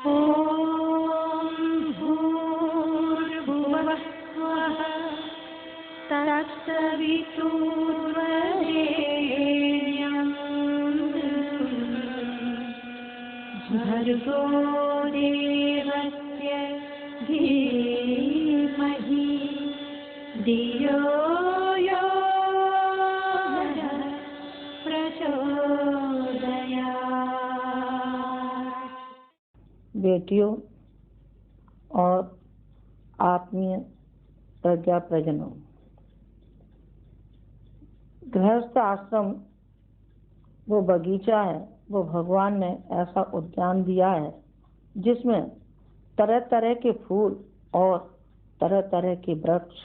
ॐ भूर्भुवः स्वः तत्सवितुर्वरेण्यं भर्गो देवस्य धीमहि धियो यो नः प्रचोदयात्। बेटियों और आत्मीय प्रज्ञा प्रजनों, गृहस्थ आश्रम वो बगीचा है, वो भगवान ने ऐसा उद्यान दिया है जिसमें तरह तरह के फूल और तरह तरह के वृक्ष।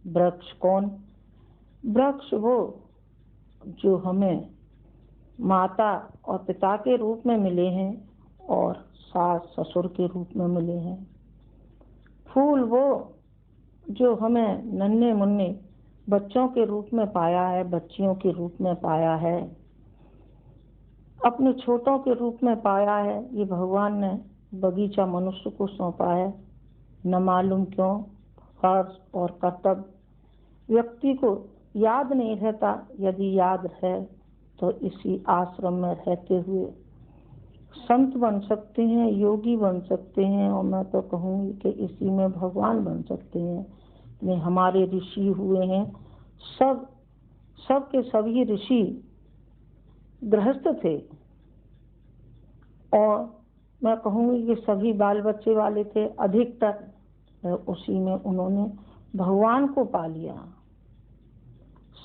वृक्ष कौन? वृक्ष वो जो हमें माता और पिता के रूप में मिले हैं और सास ससुर के रूप में मिले हैं। फूल वो जो हमें नन्हे मुन्ने बच्चों के रूप में पाया है, बच्चियों के रूप में पाया है, अपने छोटों के रूप में पाया है। ये भगवान ने बगीचा मनुष्य को सौंपा है। न मालूम क्यों फर्ज और कर्तव्य व्यक्ति को याद नहीं रहता। यदि याद है तो इसी आश्रम में रहते हुए संत बन सकते हैं, योगी बन सकते हैं, और मैं तो कहूँगी कि इसी में भगवान बन सकते हैं। ये हमारे ऋषि हुए हैं, सब के सभी ऋषि गृहस्थ थे, और मैं कहूँगी कि सभी बाल बच्चे वाले थे। अधिकतर उसी में उन्होंने भगवान को पा लिया।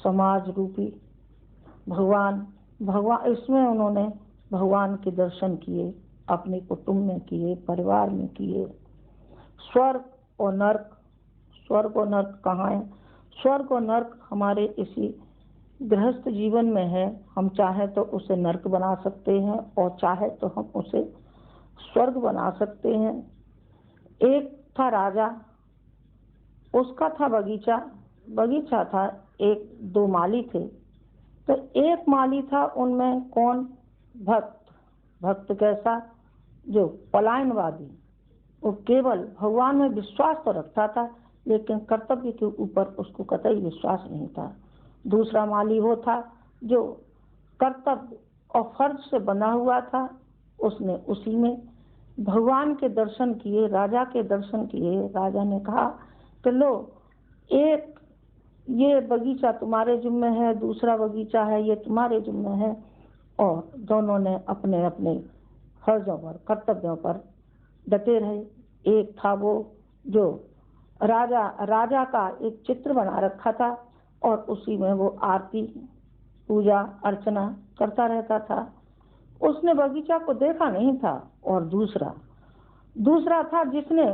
समाज रूपी भगवान इसमें उन्होंने भगवान के दर्शन किए, अपने कुटुंब में किए, परिवार में किए। स्वर्ग और नर्क कहाँ है? स्वर्ग और नर्क हमारे इसी गृहस्थ जीवन में है। हम चाहे तो उसे नर्क बना सकते हैं और चाहे तो हम उसे स्वर्ग बना सकते हैं। एक था राजा, उसका था बगीचा था, एक दो माली थे। तो एक माली था, उनमें कौन? भक्त कैसा? जो पलायनवादी। वो केवल भगवान में विश्वास तो रखता था, लेकिन कर्तव्य के ऊपर उसको कतई विश्वास नहीं था। दूसरा माली वो था जो कर्तव्य और फर्ज से बना हुआ था। उसने उसी में भगवान के दर्शन किए, राजा के दर्शन किए। राजा ने कहा कि लो, एक ये बगीचा तुम्हारे जिम्मे है, दूसरा बगीचा है ये तुम्हारे जिम्मे है। और दोनों ने अपने अपने फर्जों पर, कर्तव्यों पर डटे रहे। एक था वो जो राजा का एक चित्र बना रखा था और उसी में वो आरती पूजा अर्चना करता रहता था। उसने बगीचा को देखा नहीं था। और दूसरा था जिसने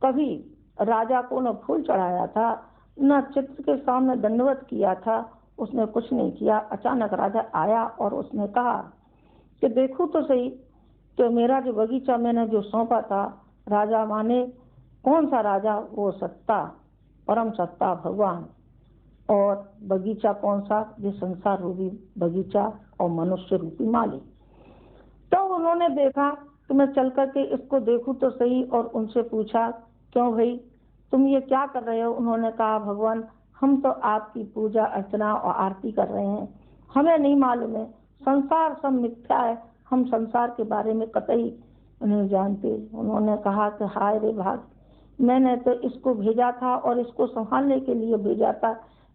कभी राजा को न फूल चढ़ाया था, न चित्र के सामने दंडवत किया था। उसने कुछ नहीं किया। अचानक राजा आया और उसने कहा कि देखो तो सही कि मेरा जो बगीचा मैंने जो सौंपा था, राजा माने कौन सा राजा? वो सत्ता, परम सत्ता भगवान। और बगीचा कौन सा? ये संसार रूपी बगीचा और मनुष्य रूपी माली। तो उन्होंने देखा कि मैं चल करके इसको देखूं तो सही, और उनसे पूछा क्यों भाई तुम ये क्या कर रहे हो? उन्होंने कहा भगवान, हम तो आपकी पूजा अर्चना और आरती कर रहे हैं, हमें नहीं मालूम है, संसार सब मिथ्या है, हम संसार के बारे में कतई नहीं जानते। उन्होंने कहा कि हाय रे भाग, मैंने तो इसको भेजा था और इसको संभालने के लिए भेजा था,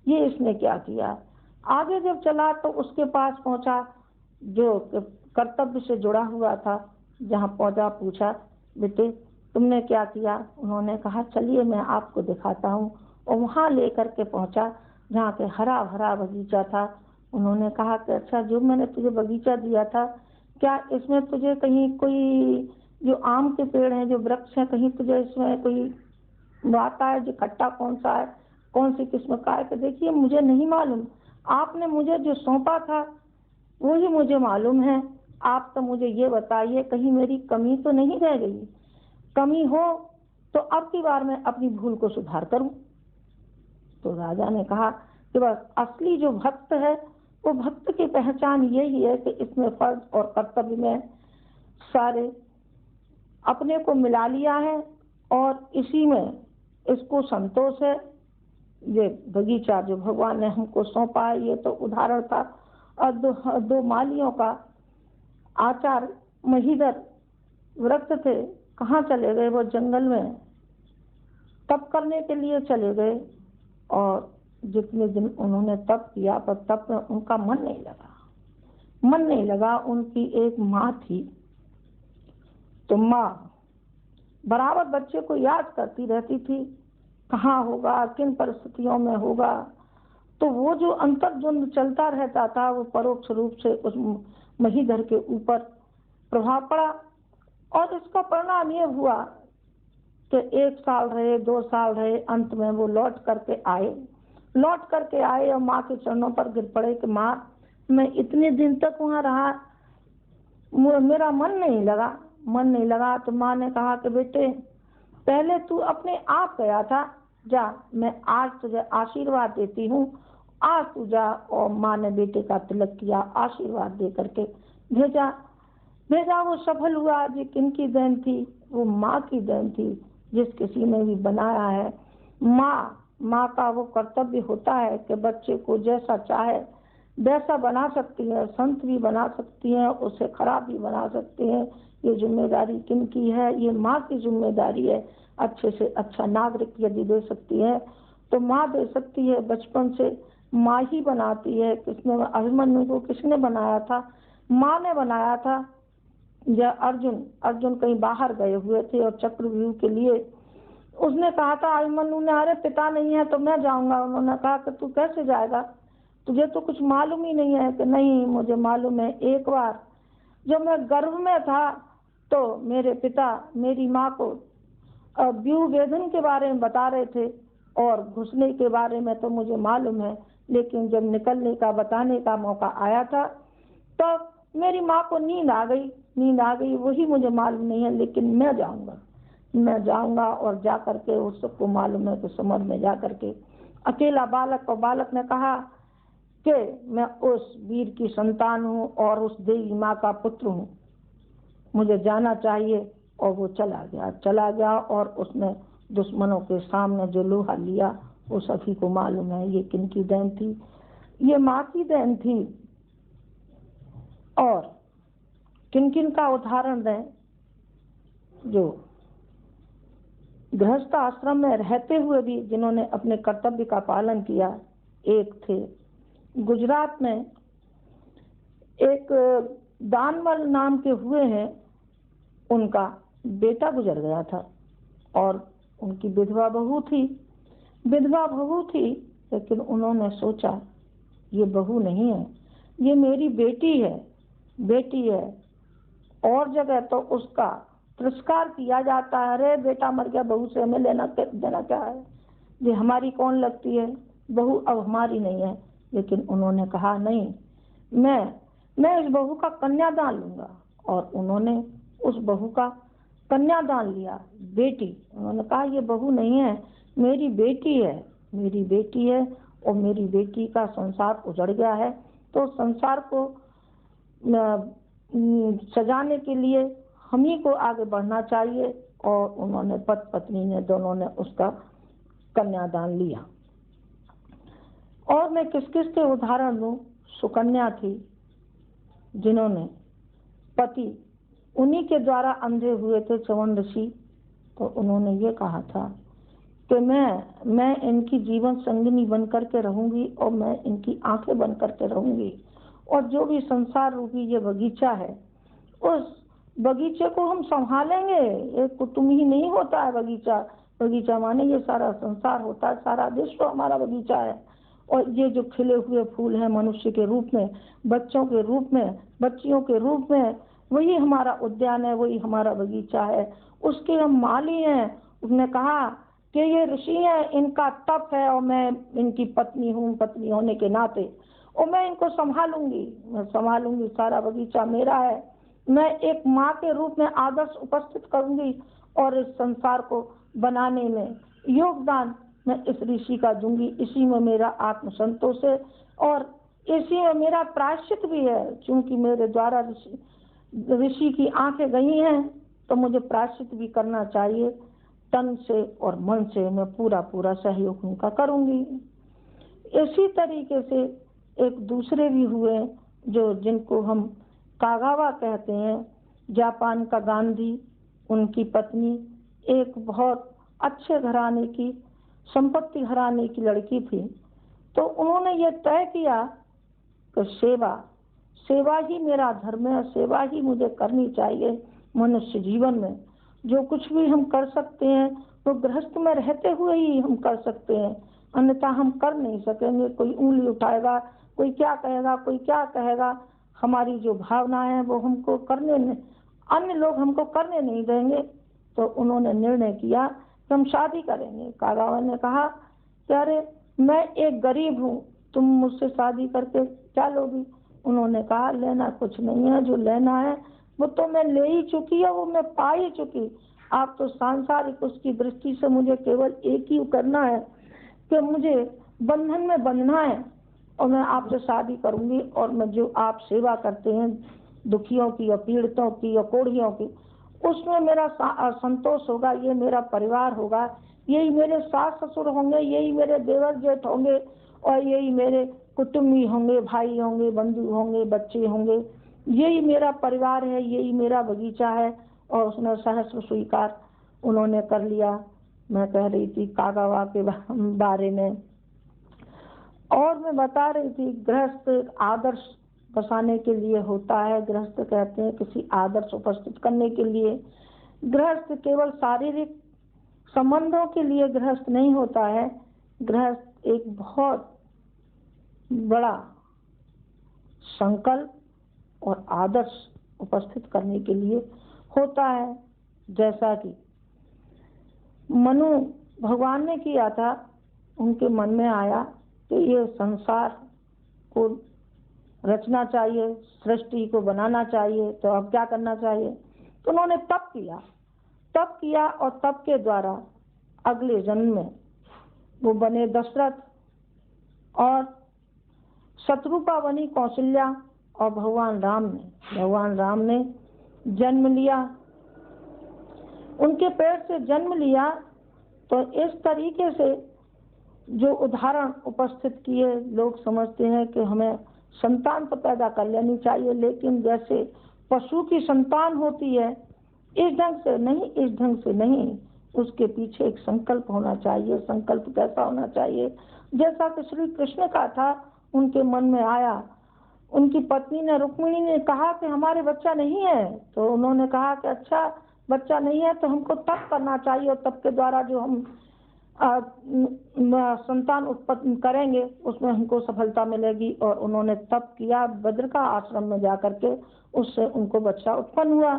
ये इसने क्या किया? आगे जब चला तो उसके पास पहुंचा जो कर्तव्य से जुड़ा हुआ था। जहाँ पहुंचा पूछा बेटे तुमने क्या किया? उन्होंने कहा चलिए मैं आपको दिखाता हूँ। और वहाँ लेकर के पहुंचा जहाँ के हरा भरा बगीचा था। उन्होंने कहा कि अच्छा, जो मैंने तुझे बगीचा दिया था, क्या इसमें तुझे कहीं कोई जो आम के पेड़ हैं, जो वृक्ष हैं, कहीं तुझे इसमें कोई बात है जो खट्टा कौन सा है, कौन सी किस्म का है? कि देखिए मुझे नहीं मालूम, आपने मुझे जो सौंपा था वही मुझे मालूम है। आप तो मुझे ये बताइए कहीं मेरी कमी तो नहीं रह गई? कमी हो तो अब की बार मैं अपनी भूल को सुधार करूं। तो राजा ने कहा कि बस असली जो भक्त है, वो भक्त की पहचान यही है कि इसमें फर्ज और कर्तव्य में सारे अपने को मिला लिया है और इसी में इसको संतोष है। ये बगीचा जो भगवान ने हमको सौंपा है, ये तो उदाहरण था। और दो मालियों का आचार्य महीधर व्रत थे, कहाँ चले गए? वो जंगल में तप करने के लिए चले गए और जितने दिन उन्होंने तप किया पर तप में उनका मन नहीं लगा। उनकी एक माँ थी, तो माँ बराबर बच्चे को याद करती रहती थी, कहाँ होगा, किन परिस्थितियों में होगा। तो वो जो अंतर्द्वंद चलता रहता था वो परोक्ष रूप से उस महीधर के ऊपर प्रभाव पड़ा और इसका परिणाम ये हुआ कि 1 साल रहे, 2 साल रहे, अंत में वो लौट करके आए और माँ के चरणों पर गिर पड़े कि माँ, मैं इतने दिन तक वहाँ रहा, मेरा मन नहीं लगा। तो माँ ने कहा कि बेटे, पहले तू अपने आप गया था, जा, मैं आज तुझे आशीर्वाद देती हूँ, आज तू जा। और माँ ने बेटे का तिलक किया, आशीर्वाद दे करके भेजा। वो सफल हुआ। जी किनकी देन थी? वो माँ की देन थी, जिस किसी ने भी बनाया है। माँ का वो कर्तव्य होता है कि बच्चे को जैसा चाहे वैसा बना सकती है, संत भी बना सकती है, उसे खराब भी बना सकती है। ये जिम्मेदारी किनकी है? ये माँ की जिम्मेदारी है। अच्छे से अच्छा नागरिक यदि दे सकती है तो माँ दे सकती है। बचपन से माँ ही बनाती है। अभिमन्यु को किसने बनाया था? माँ ने बनाया था। या अर्जुन कहीं बाहर गए हुए थे और चक्रव्यूह के लिए उसने कहा था, अभिमन्यु ने, अरे पिता नहीं है तो मैं जाऊंगा। उन्होंने कहा कि तू कैसे जाएगा, तुझे तो कुछ मालूम ही नहीं है। कि नहीं, मुझे मालूम है। एक बार जब मैं गर्भ में था तो मेरे पिता मेरी माँ को व्यूह वेधन के बारे में बता रहे थे और घुसने के बारे में तो मुझे मालूम है, लेकिन जब निकलने का बताने का मौका आया था तो मेरी माँ को नींद आ गई। वही मुझे मालूम नहीं है, लेकिन मैं जाऊंगा और जा करके उस सबको मालूम है कि समझ में जा करके अकेला बालक ने कहा कि मैं उस वीर की संतान हूँ और उस देवी माँ का पुत्र हूँ, मुझे जाना चाहिए। और वो चला गया और उसने दुश्मनों के सामने जो लोहा लिया वो सभी को मालूम है। ये किनकी देन थी? ये माँ की देन थी। और किन का उदाहरण दें? जो गृहस्थ आश्रम में रहते हुए भी जिन्होंने अपने कर्तव्य का पालन किया। एक थे गुजरात में, एक दानमल नाम के हुए हैं, उनका बेटा गुजर गया था और उनकी विधवा बहू थी। लेकिन उन्होंने सोचा ये बहू नहीं है, ये मेरी बेटी है। और जगह तो उसका तिरस्कार किया जाता है, अरे बेटा मर गया, बहू से हमें लेना देना क्या है, ये हमारी कौन लगती है, बहू अब हमारी नहीं है। लेकिन उन्होंने कहा नहीं, मैं इस बहू का कन्यादान लूंगा। और उन्होंने उस बहू का कन्यादान लिया, बेटी। उन्होंने कहा ये बहू नहीं है, मेरी बेटी है और मेरी बेटी का संसार उजड़ गया है, तो संसार को सजाने के लिए हम ही को आगे बढ़ना चाहिए। और उन्होंने पति पत्नी ने दोनों ने उसका कन्यादान लिया। और मैं किस के उदाहरण दूं? सुकन्या थी, जिन्होंने पति उन्हीं के द्वारा अंधे हुए थे, च्यवन ऋषि। तो उन्होंने ये कहा था कि मैं इनकी जीवन संगिनी बन करके रहूंगी और मैं इनकी आंखें बन करके रहूंगी। और जो भी संसार रूपी ये बगीचा है, उस बगीचे को हम संभालेंगे। एक कुटुंब ही नहीं होता है बगीचा माने ये सारा संसार होता है, सारा विश्व हमारा बगीचा है। और ये जो खिले हुए फूल हैं मनुष्य के रूप में, बच्चों के रूप में, बच्चियों के रूप में, वही हमारा उद्यान है, वही हमारा बगीचा है, उसके हम माली हैं। उसने कहा कि ये ऋषि हैं, इनका तप है और मैं इनकी पत्नी हूँ, पत्नी होने के नाते, और मैं इनको संभालूंगी, सारा बगीचा मेरा है। मैं एक माँ के रूप में आदर्श उपस्थित करूंगी और इस संसार को बनाने में योगदान मैं इस ऋषि का दूंगी। इसी में मेरा आत्मसंतोष है और इसी में मेरा प्रायश्चित भी है, क्योंकि मेरे द्वारा ऋषि की आंखें गई हैं। तो मुझे प्रायश्चित भी करना चाहिए। तन से और मन से मैं पूरा पूरा सहयोग उनका करूंगी। इसी तरीके से एक दूसरे भी हुए जो जिनको हम कागावा कहते हैं, जापान का गांधी, उनकी पत्नी एक बहुत अच्छे घराने की, संपत्ति घराने की लड़की थी। तो उन्होंने ये तय किया कि सेवा ही मेरा धर्म है, सेवा ही मुझे करनी चाहिए। मनुष्य जीवन में जो कुछ भी हम कर सकते हैं वो गृहस्थ में रहते हुए ही हम कर सकते हैं, अन्यथा हम कर नहीं सकेंगे। कोई उंगली उठाएगा, कोई क्या कहेगा, कोई क्या कहेगा, हमारी जो भावनाएं हैं वो हमको अन्य लोग हमको करने नहीं देंगे। तो उन्होंने निर्णय किया कि हम शादी करेंगे। कागावा ने कहा कि अरे मैं एक गरीब हूँ, तुम मुझसे शादी करके क्या लोगी? उन्होंने कहा लेना कुछ नहीं है, जो लेना है वो तो मैं ले ही चुकी है, वो मैं पा ही चुकी। आप तो सांसारिक उसकी दृष्टि से मुझे केवल एक ही करना है कि मुझे बंधन में बंधना है और मैं आपसे शादी करूंगी। और मैं जो आप सेवा करते हैं दुखियों की या पीड़ितों की या कोढ़ियों की, उसमें मेरा संतोष होगा, ये मेरा परिवार होगा, यही मेरे सास ससुर होंगे, यही मेरे देवर जेठ होंगे और यही मेरे कुटुंबी होंगे, भाई होंगे, बंधु होंगे, बच्चे होंगे, यही मेरा परिवार है, यही मेरा बगीचा है। और उसने सहस्र स्वीकार उन्होंने कर लिया। मैं कह रही थी कागावा के बारे में, और मैं बता रही थी गृहस्थ आदर्श बसाने के लिए होता है। गृहस्थ कहते हैं किसी आदर्श उपस्थित करने के लिए। गृहस्थ केवल शारीरिक संबंधों के लिए गृहस्थ नहीं होता है। गृहस्थ एक बहुत बड़ा संकल्प और आदर्श उपस्थित करने के लिए होता है। जैसा कि मनु भगवान ने किया था, उनके मन में आया कि ये संसार को रचना चाहिए, सृष्टि को बनाना चाहिए, तो अब क्या करना चाहिए? तो उन्होंने तप किया और तप के द्वारा अगले जन्म में वो बने दशरथ और शत्रुपा बनी कौशल्या और भगवान राम ने जन्म लिया, उनके पेट से जन्म लिया। तो इस तरीके से जो उदाहरण उपस्थित किए, लोग समझते हैं कि हमें संतान तो पैदा कर लेनी चाहिए, लेकिन जैसे पशु की संतान होती है इस ढंग से नहीं, उसके पीछे एक संकल्प होना चाहिए। संकल्प कैसा होना चाहिए? जैसा कि श्री कृष्ण का था, उनके मन में आया, उनकी पत्नी ने, रुक्मिणी ने कहा कि हमारे बच्चा नहीं है। तो उन्होंने कहा कि अच्छा बच्चा नहीं है तो हमको तप करना चाहिए, और तप के द्वारा जो हम संतान उत्पन्न करेंगे उसमें हमको सफलता मिलेगी। और उन्होंने तप किया, बद्रिका आश्रम में जाकर के, उससे उनको बच्चा उत्पन्न हुआ।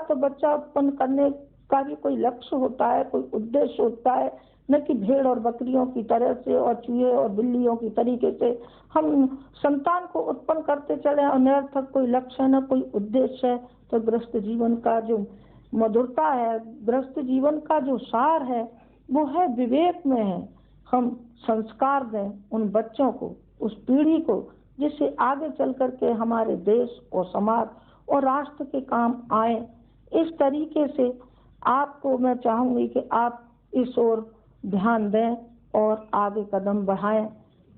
तो बच्चा उत्पन्न करने का भी कोई लक्ष्य होता है, कोई उद्देश्य होता है, न कि भेड़ और बकरियों की तरह से और चूहे और बिल्लियों की तरीके से हम संतान को उत्पन्न करते चले और निरर्थक कोई लक्ष्य न कोई उद्देश्य है। तो गृहस्थ जीवन का जो मधुरता है, गृहस्थ जीवन का जो सार है, वो है विवेक में है। हम संस्कार दें उन बच्चों को, उस पीढ़ी को, जिससे आगे चल करके हमारे देश और समाज और राष्ट्र के काम आए। इस तरीके से आपको मैं चाहूंगी कि आप इस ओर ध्यान दें और आगे कदम बढ़ाएं।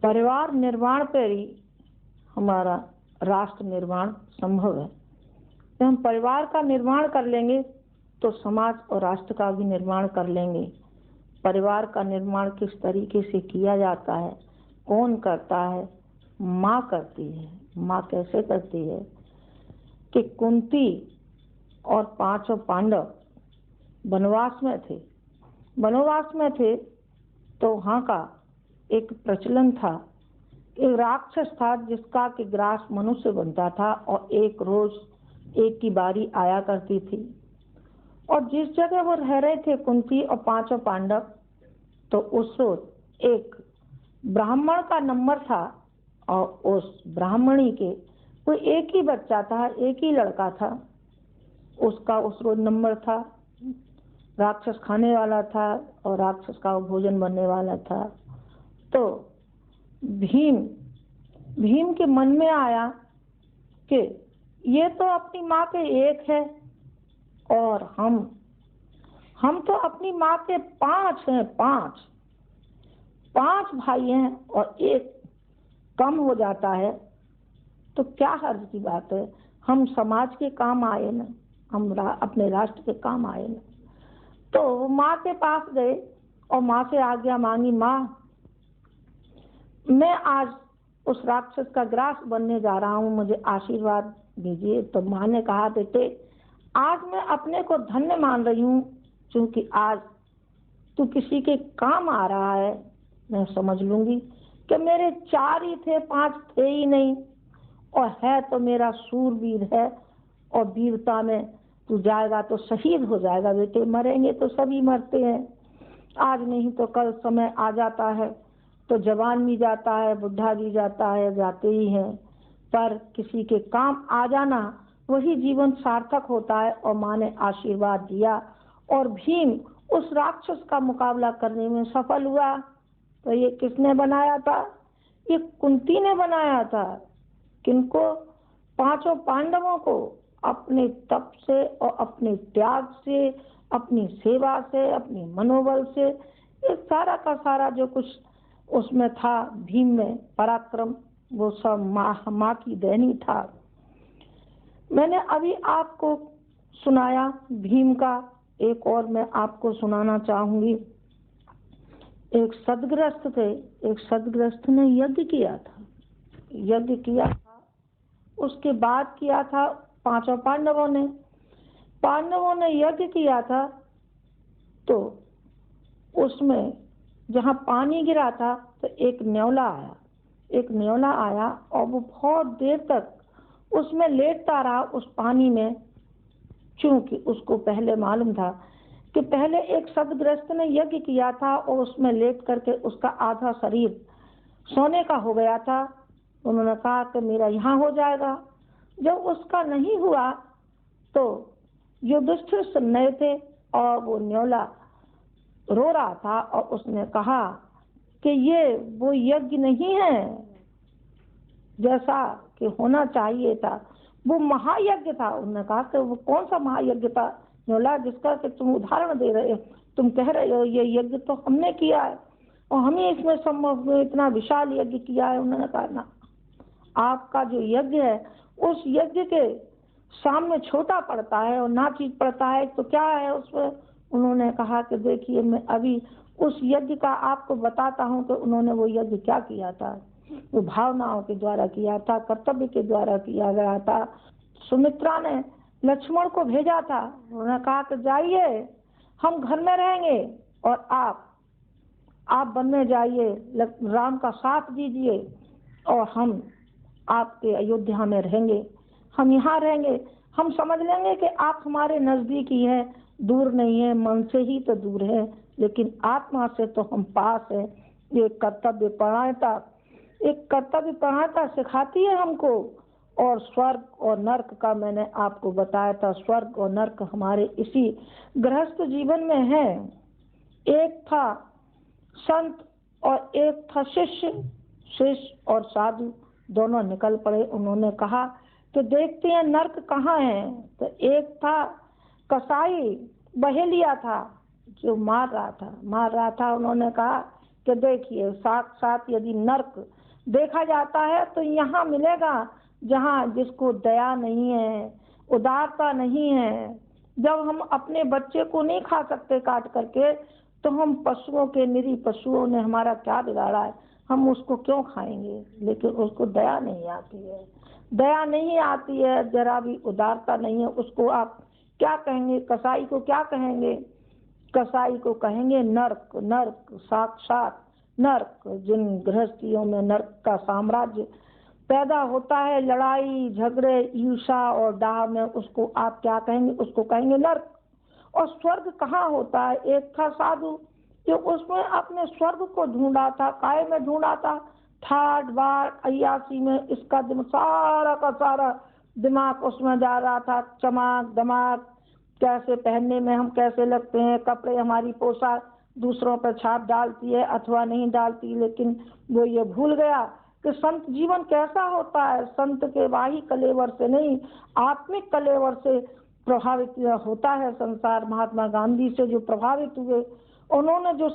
परिवार निर्माण पर ही हमारा राष्ट्र निर्माण संभव है। जब हम परिवार का निर्माण कर लेंगे तो समाज और राष्ट्र का भी निर्माण कर लेंगे। परिवार का निर्माण किस तरीके से किया जाता है, कौन करता है? माँ करती है। माँ कैसे करती है कि कुंती और 5 पांडव वनवास में थे तो वहाँ का एक प्रचलन था, एक राक्षस था जिसका कि ग्रास मनुष्य बनता था और एक रोज एक की बारी आया करती थी। और जिस जगह वो रह रहे थे कुंती और 5 पांडव, तो उस रोज एक ब्राह्मण का नंबर था और उस ब्राह्मणी के कोई एक ही बच्चा था, एक ही लड़का था, उसका उस रोज नंबर था। राक्षस खाने वाला था और राक्षस का भोजन बनने वाला था। तो भीम के मन में आया कि ये तो अपनी माँ के एक है, और हम तो अपनी माँ के 5 हैं, 5 भाई हैं और एक कम हो जाता है तो क्या हर्ज की बात है। हम समाज के काम आए ना, हम अपने राष्ट्र के काम आए ना। तो माँ के पास गए और माँ से आज्ञा मांगी, माँ मैं आज उस राक्षस का ग्रास बनने जा रहा हूँ, मुझे आशीर्वाद दीजिए। तो माँ ने कहा, बेटे आज मैं अपने को धन्य मान रही हूँ क्योंकि आज तू किसी के काम आ रहा है। मैं समझ लूंगी कि मेरे 4 ही थे, 5 थे ही नहीं, और है तो मेरा सूरवीर है, और वीरता में तू जाएगा तो शहीद हो जाएगा। बेटे मरेंगे तो सभी मरते हैं, आज नहीं तो कल समय आ जाता है तो जवान भी जाता है, बुढ़ा भी जाता है, जाते ही हैं, पर किसी के काम आ जाना वही जीवन सार्थक होता है। और माँ ने आशीर्वाद दिया और भीम उस राक्षस का मुकाबला करने में सफल हुआ। तो ये किसने बनाया था? ये कुंती ने बनाया था। किनको? 5 पांडवों को अपने तप से और अपने त्याग से, अपनी सेवा से, अपने मनोबल से, ये सारा का सारा जो कुछ उसमें था भीम में पराक्रम, वो सब माँ की देनी था। मैंने अभी आपको सुनाया भीम का, एक और मैं आपको सुनाना चाहूंगी। एक सदग्रस्त थे, एक सदग्रस्त ने यज्ञ किया था। उसके बाद किया था 5 पांडवों ने यज्ञ किया था। तो उसमें जहाँ पानी गिरा था तो एक न्योला आया और वो बहुत देर तक उसमें लेटता रहा उस पानी में, क्योंकि उसको पहले मालूम था कि पहले एक सदग्रस्त ने यज्ञ किया था और उसमें लेट करके उसका आधा शरीर सोने का हो गया था। उन्होंने कहा कि मेरा यहाँ हो जाएगा। जब उसका नहीं हुआ तो युधिष्ठिर सुन थे और वो न्योला रो रहा था और उसने कहा कि ये वो यज्ञ नहीं है जैसा कि होना चाहिए था, वो महायज्ञ था। उन्होंने कहा कि वो कौन सा महायज्ञ था न्योला जिसका कि तुम उदाहरण दे रहे हो, तुम कह रहे हो ये यज्ञ तो हमने किया है और हमें इसमें संभव इतना विशाल यज्ञ किया है। उन्होंने कहा ना, आपका जो यज्ञ है उस यज्ञ के सामने छोटा पड़ता है और ना चीज पड़ता है तो क्या है उसमें। उन्होंने कहा कि देखिए मैं अभी उस यज्ञ का आपको बताता हूँ कि उन्होंने वो यज्ञ क्या किया था। वो भावनाओं के द्वारा किया था, कर्तव्य के द्वारा किया गया था। सुमित्रा ने लक्ष्मण को भेजा था, उन्होंने कहा कि जाइए हम घर में रहेंगे और आप वन में जाइए, राम का साथ दीजिए और हम आपके अयोध्या में रहेंगे, हम यहाँ रहेंगे, हम समझ लेंगे कि आप हमारे नजदीक ही है, दूर नहीं है, मन से ही तो दूर है लेकिन आत्मा से तो हम पास है। ये कर्तव्य परायणता सिखाती है हमको। और स्वर्ग और नर्क का मैंने आपको बताया था, स्वर्ग और नर्क हमारे इसी गृहस्थ जीवन में है। एक था संत और एक था शिष्य और साधु, दोनों निकल पड़े। उन्होंने कहा कि देखते हैं नर्क कहाँ है। तो एक था कसाई, बहेलिया था जो मार रहा था। उन्होंने कहा कि देखिए साथ यदि नर्क देखा जाता है तो यहाँ मिलेगा जहाँ जिसको दया नहीं है, उदारता नहीं है। जब हम अपने बच्चे को नहीं खा सकते काट करके तो हम पशुओं के, निरीह पशुओं ने हमारा क्या बिगाड़ा है, हम उसको क्यों खाएंगे। लेकिन उसको दया नहीं आती है, जरा भी उदारता नहीं है। उसको आप क्या कहेंगे? कसाई को क्या कहेंगे? कसाई को कहेंगे नर्क, साक्षात नर्क। जिन गृहस्थियों में नर्क का साम्राज्य पैदा होता है, लड़ाई झगड़े ईर्षा और डाह में, उसको आप क्या कहेंगे? उसको कहेंगे नर्क। और स्वर्ग कहाँ होता है? एक था साधु जो उसमें अपने स्वर्ग को ढूंढा था, काय में ढूंढा था? ठाट बाट अय्यासी में इसका सारा का सारा दिमाग उसमें जा रहा था। चमाक दमाक, कैसे पहनने में हम कैसे लगते हैं, कपड़े, हमारी पोशाक दूसरों पर छाप डालती है अथवा नहीं डालती। लेकिन वो ये भूल गया कि संत जीवन कैसा होता है। संत के वाही कलेवर से नहीं, आत्मिक कलेवर से प्रभावित होता है संसार। महात्मा गांधी से जो प्रभावित हुए, उन्होंने जो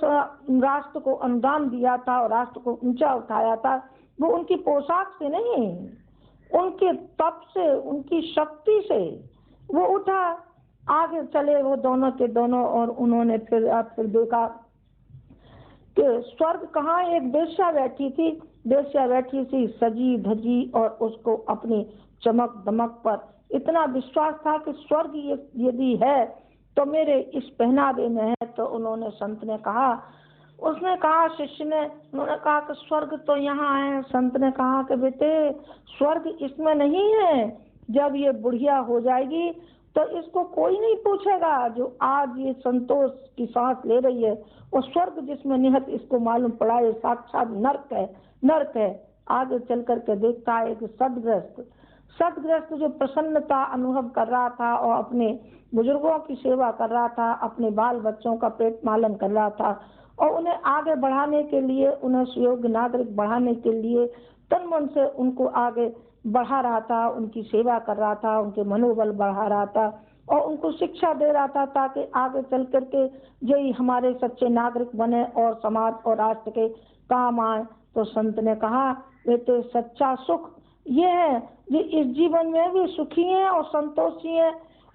राष्ट्र को अनुदान दिया था और राष्ट्र को ऊंचा उठाया था, वो उनकी पोशाक से नहीं, उनके तप से, उनकी शक्ति से वो उठा, आगे चले वो दोनों के दोनों। और उन्होंने फिर देखा कि स्वर्ग कहाँ, एक वेश्या बैठी थी, वेश्या बैठी थी सजी धजी, और उसको अपनी चमक दमक पर इतना विश्वास था कि स्वर्ग यदि है तो मेरे इस पहनावे में है। तो उन्होंने, संत ने कहा, उसने कहा, शिष्य ने, उन्होंने कहा कि स्वर्ग तो यहाँ है। संत ने कहा कि बेटे स्वर्ग इसमें नहीं है, जब ये बुढ़िया हो जाएगी तो इसको कोई नहीं पूछेगा। जो आज ये संतोष की सांस ले रही है, और स्वर्ग जिसमें निहित इसको मालूम पड़ा ये साक्षात नर्क है, नर्क है। आगे चल करके देखता है कि सदग्रस्त जो प्रसन्नता अनुभव कर रहा था और अपने बुजुर्गों की सेवा कर रहा था, अपने बाल बच्चों का पेट पालन कर रहा था, और उन्हें आगे बढ़ाने के लिए, उन्हें सुयोग्य नागरिक बढ़ाने के लिए तन मन से उनको आगे बढ़ा रहा था, उनकी सेवा कर रहा था, उनके मनोबल बढ़ा रहा था और उनको शिक्षा दे रहा था, ताकि आगे चल करके जो ही हमारे सच्चे नागरिक बने और समाज और राष्ट्र के काम आए। तो संत ने कहा, बेटे सच्चा सुख ये है कि इस जीवन में भी सुखी है और संतोषी है,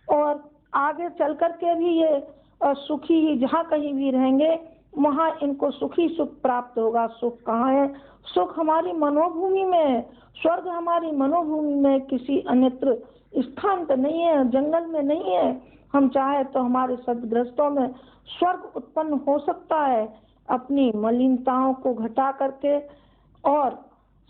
और आगे चल करके भी ये सुखी ही जहाँ कहीं भी रहेंगे वहाँ इनको सुखी सुख प्राप्त होगा। सुख कहाँ है? सुख हमारी मनोभूमि में है। स्वर्ग हमारी मनोभूमि में, किसी अन्यत्र स्थान पर नहीं है, जंगल में नहीं है। हम चाहे तो हमारे सदग्रस्तों में स्वर्ग उत्पन्न हो सकता है, अपनी मलिनताओं को घटा करके और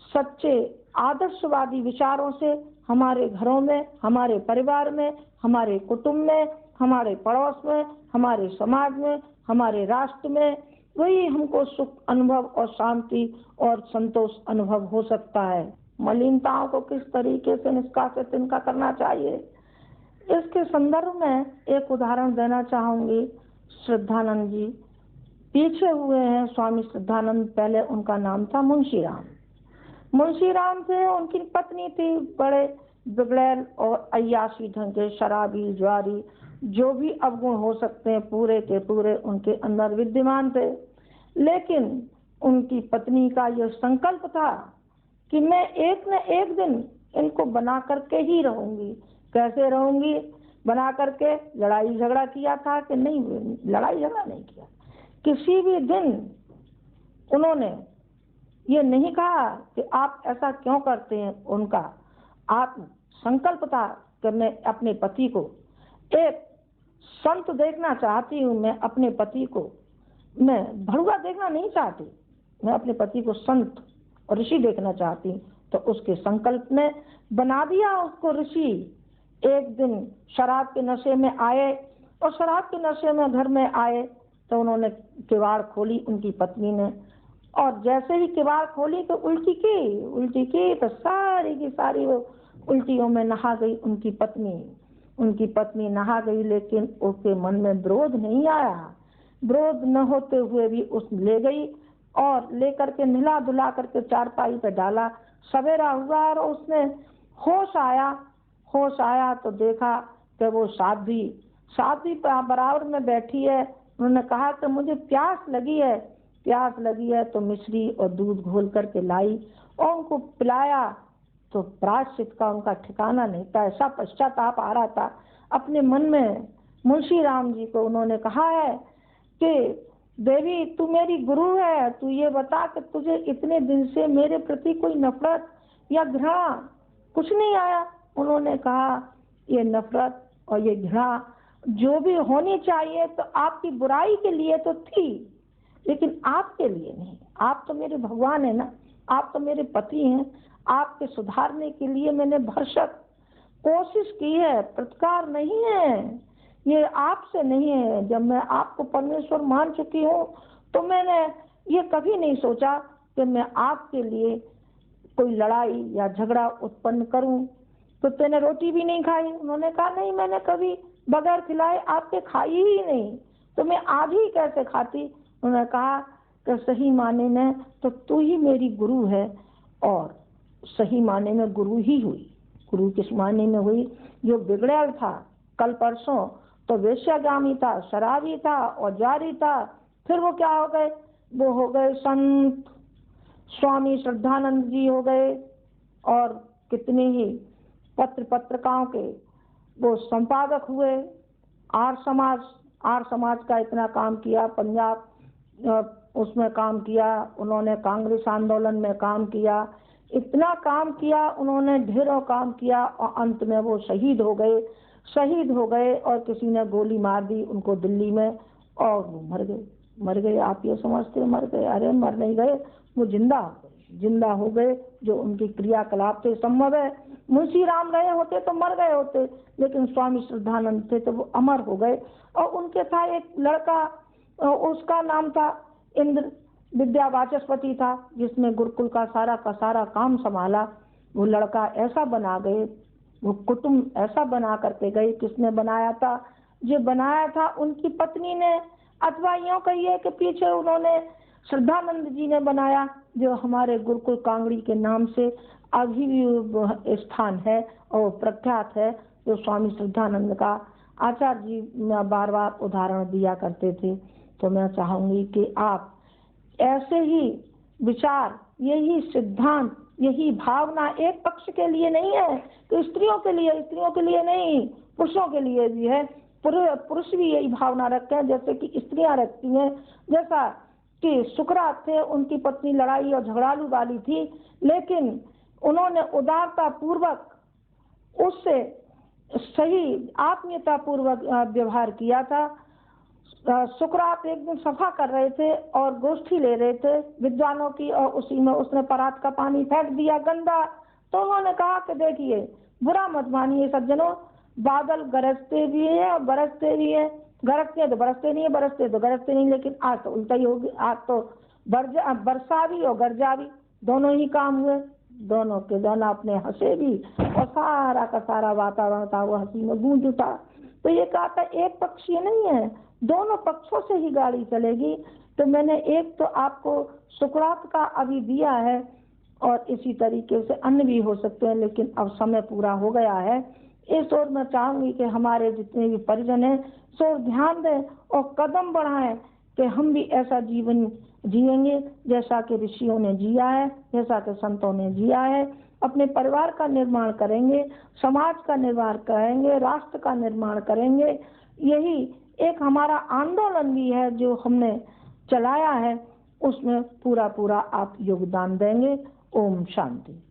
सच्चे आदर्शवादी विचारों से हमारे घरों में, हमारे परिवार में, हमारे कुटुंब में, हमारे पड़ोस में, हमारे समाज में, हमारे राष्ट्र में वही हमको सुख अनुभव और शांति और संतोष अनुभव हो सकता है। मलिनताओं को किस तरीके से निष्कासित इनका करना चाहिए, इसके संदर्भ में एक उदाहरण देना चाहूंगी। श्रद्धानंद जी पीछे हुए हैं, स्वामी श्रद्धानंद, पहले उनका नाम था मुंशीराम। मुंशीराम थे, उनकी पत्नी थी, बड़े बिगड़ैल और अय्याशी ढंग के शराबी, ज्वारी, जो भी अवगुण हो सकते हैं पूरे के पूरे उनके अंदर विद्यमान थे। लेकिन उनकी पत्नी का यह संकल्प था कि मैं एक न एक दिन इनको बना करके ही रहूंगी। कैसे रहूंगी? बना करके। लड़ाई झगड़ा किया था कि नहीं? लड़ाई झगड़ा नहीं किया। किसी भी दिन उन्होंने ये नहीं कहा कि आप ऐसा क्यों करते हैं। उनका आत्म संकल्प था कि मैं अपने पति को एक संत देखना चाहती हूँ, मैं अपने पति को, मैं भड़ुआ देखना नहीं चाहती, मैं अपने पति को संत और ऋषि देखना चाहती हूँ। तो उसके संकल्प ने बना दिया उसको ऋषि। एक दिन शराब के नशे में आए, और शराब के नशे में घर में आए तो उन्होंने किवाड़ खोली उनकी पत्नी ने, और जैसे ही किवाड़ खोली तो उल्टी की तो सारी की सारी वो उल्टियों में नहा गई उनकी पत्नी नहा गई। लेकिन उसके मन में विरोध नहीं आया। विरोध न होते हुए भी उस ले गई और लेकर के नहला धुला करके चारपाई पे डाला। सवेरा हुआ और उसने होश आया तो देखा कि वो साध्वी बराबर में बैठी है। उन्होंने कहा कि मुझे प्यास लगी है तो मिश्री और दूध घोल करके लाई और उनको पिलाया। तो प्रायश्चित का उनका ठिकाना नहीं था, ऐसा पश्चाताप आ रहा था अपने मन में। मुंशी राम जी को उन्होंने कहा है कि देवी तू मेरी गुरु है, तू ये बता कि तुझे इतने दिन से मेरे प्रति कोई नफरत या घृणा कुछ नहीं आया। उन्होंने कहा ये नफरत और ये घृणा जो भी होनी चाहिए तो आपकी बुराई के लिए तो थी, लेकिन आपके लिए नहीं। आप तो मेरे भगवान है ना, आप तो मेरे पति हैं। आपके सुधारने के लिए मैंने भरसक कोशिश की है, प्रतिकार नहीं है, ये आपसे नहीं है। जब मैं आपको परमेश्वर मान चुकी हूँ तो मैंने ये कभी नहीं सोचा कि मैं आपके लिए कोई लड़ाई या झगड़ा उत्पन्न करूं। तो तेने रोटी भी नहीं खाई? उन्होंने कहा नहीं, मैंने कभी बगैर खिलाए आपके खाई ही नहीं, तो मैं आज ही कैसे खाती। उन्होंने कहा कि सही माने में तो तू ही मेरी गुरु है, और सही माने में गुरु ही हुई। गुरु किस माने में हुई? जो बिगड़ैल था, कल परसों तो वेश्यागामी था, शराबी था, औजारी था, फिर वो क्या हो गए? वो हो गए संत, स्वामी श्रद्धानंद जी हो गए, और कितने ही पत्रिकाओं के वो संपादक हुए। आर्य समाज का इतना काम किया, पंजाब उसमें काम किया उन्होंने, कांग्रेस आंदोलन में काम किया, इतना काम किया उन्होंने, ढेरों काम किया, और अंत में वो शहीद हो गए और किसी ने गोली मार दी उनको दिल्ली में, और वो मर गए। आप ये समझते मर गए? अरे मर नहीं गए, वो जिंदा हो गए। जो उनकी क्रियाकलाप से संभव है, मुंशी राम रहे होते तो मर गए होते, लेकिन स्वामी श्रद्धानंद थे तो वो अमर हो गए। और उनके था एक लड़का, उसका नाम था इंद्र विद्या वाचस्पति था, जिसने गुरुकुल का सारा काम संभाला। वो लड़का ऐसा बना गए, वो कुटुंब ऐसा बना करके गए। किसने बनाया था? जो बनाया था उनकी पत्नी ने, अथवा यूं कहिए कि पीछे उन्होंने श्रद्धानंद जी ने बनाया, जो हमारे गुरुकुल कांगड़ी के नाम से अभी भी स्थान है और प्रख्यात है, जो स्वामी श्रद्धानंद का आचार्य जी बार बार उदाहरण दिया करते थे। तो मैं चाहूंगी कि आप ऐसे ही विचार, यही सिद्धांत, यही भावना एक पक्ष के लिए नहीं है कि स्त्रियों के लिए नहीं, पुरुषों के लिए भी है। पुरुष भी यही भावना रखते हैं जैसे कि स्त्रियां रखती हैं। जैसा कि सुकरात थे, उनकी पत्नी लड़ाई और झगड़ालू वाली थी, लेकिन उन्होंने उदारता पूर्वक उससे सही आत्मीयता पूर्वक व्यवहार किया था। सुकरात एक दिन सफा कर रहे थे और गोष्ठी ले रहे थे विद्वानों की, और उसी में उसने परात का पानी फेंक दिया गंदा। तो उन्होंने कहा कि देखिए, बुरा मत मानिए सज्जनों, बादल गरजते भी हैं और बरसते भी हैं, गरजते तो बरसते नहीं है, बरसते तो गरजते नहीं, लेकिन आज तो उल्टा ही होगी। आज तो बरसा भी और गरजा भी, दोनों ही काम हुए। दोनों के दोनों अपने हंसे भी, और सारा का सारा वातावरण था वो हंसी में गूंज उठा। तो ये कहा था एक पक्षीय नहीं है, दोनों पक्षों से ही गाड़ी चलेगी। तो मैंने एक तो आपको सुकरात का अभी दिया है, और इसी तरीके से अन्य भी हो सकते हैं, लेकिन अब समय पूरा हो गया है। इस ओर मैं चाहूंगी कि हमारे जितने भी परिजन हैं सो ध्यान दें और कदम बढ़ाएं कि हम भी ऐसा जीवन जिएंगे जैसा कि ऋषियों ने जिया है, जैसा कि संतों ने जिया है। अपने परिवार का निर्माण करेंगे, समाज का निर्माण करेंगे, राष्ट्र का निर्माण करेंगे। यही एक हमारा आंदोलन भी है जो हमने चलाया है, उसमें पूरा आप योगदान देंगे। ओम शांति।